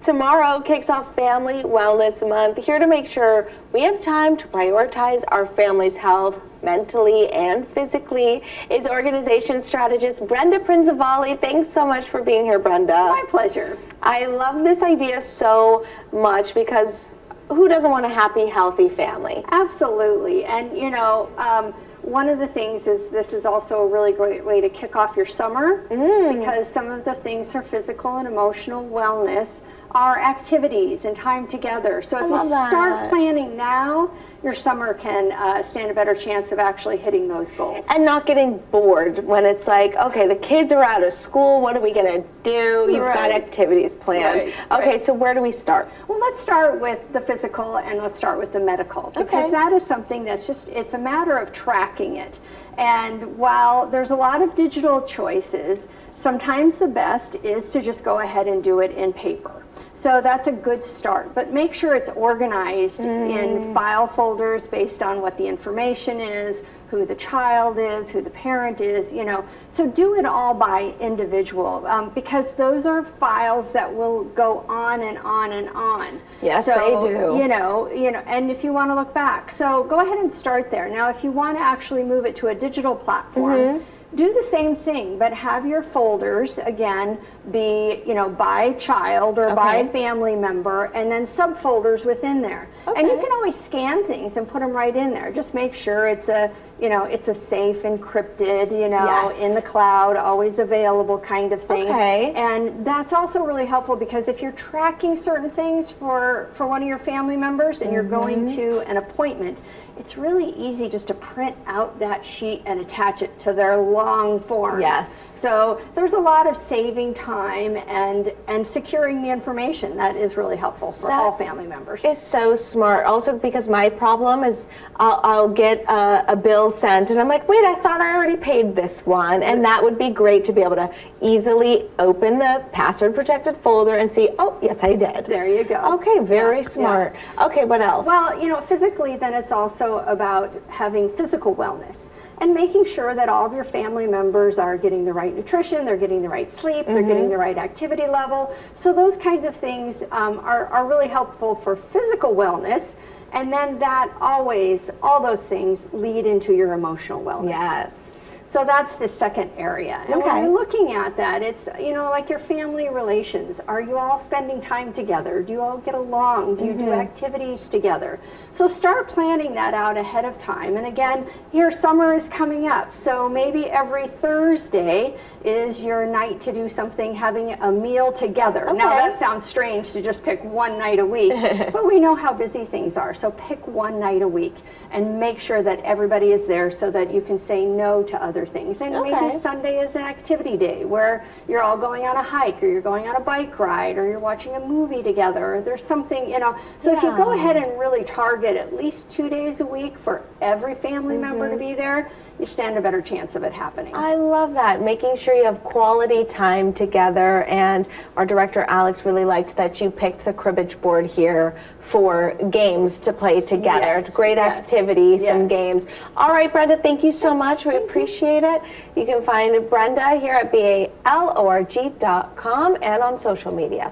Tomorrow kicks off Family Wellness Month, here to make sure we have time to prioritize our family's health mentally and physically is organization strategist Brenda Prinzivalli. Thanks so much for being here, Brenda. My pleasure. I love this idea so much because who doesn't want a happy, healthy family? Absolutely. And one of the things is this is also a really great way to kick off your summer because some of the things for physical and emotional wellness are activities and time together. So if you start planning now, your summer can stand a better chance of actually hitting those goals. And not getting bored when it's like, okay, the kids are out of school, what are we going to do? You've got activities planned. Okay, so where do we start? Well, let's start with the physical and let's start with the medical because that is something that's just, it's a matter of tracking it. And while there's a lot of digital choices, sometimes the best is to just go ahead and do it in paper. So that's a good start, but make sure it's organized in file folders based on what the information is, who the child is, who the parent is, So do it all by individual because those are files that will go on and on and on. Yes, they do. And if you want to look back, so go ahead and start there. Now, if you want to actually move it to a digital platform, do the same thing, but have your folders, again, be, by child or by family member, and then subfolders within there. And you can always scan things and put them right in there. Just make sure it's a, it's a safe, encrypted, in the cloud, always available kind of thing. And that's also really helpful because if you're tracking certain things for one of your family members and you're going to an appointment, it's really easy just to print out that sheet and attach it to their long forms. So there's a lot of saving time and securing the information that is really helpful for all family members. It's so smart. Also because my problem is I'll get a bill sent and I'm like, wait, I thought I already paid this one. And that would be great to be able to easily open the password protected folder and see, oh, yes, I did. There you go. Okay, very smart. Okay, what else? Well, physically, then it's also about having physical wellness and making sure that all of your family members are getting the right nutrition, they're getting the right sleep, they're getting the right activity level. So those kinds of things are really helpful for physical wellness. And then all those things lead into your emotional wellness. Yes. So that's the second area. And when you're looking at that, it's, like your family relations. Are you all spending time together? Do you all get along? Do you do activities together? So start planning that out ahead of time. And again, your summer is coming up. So maybe every Thursday is your night to do something, having a meal together. Now that sounds strange to just pick one night a week, but we know how busy things are. So pick one night a week and make sure that everybody is there so that you can say no to other things. And maybe Sunday is an activity day where you're all going on a hike or you're going on a bike ride or you're watching a movie together or there's something, So if you go ahead and really target at least 2 days a week for every family member to be there, you stand a better chance of it happening. I love that, making sure you have quality time together. And our director, Alex, really liked that you picked the cribbage board here for games to play together. It's great activity, some games. All right, Brenda, thank you so much. We appreciate it. You can find Brenda here at BALORG.com and on social media.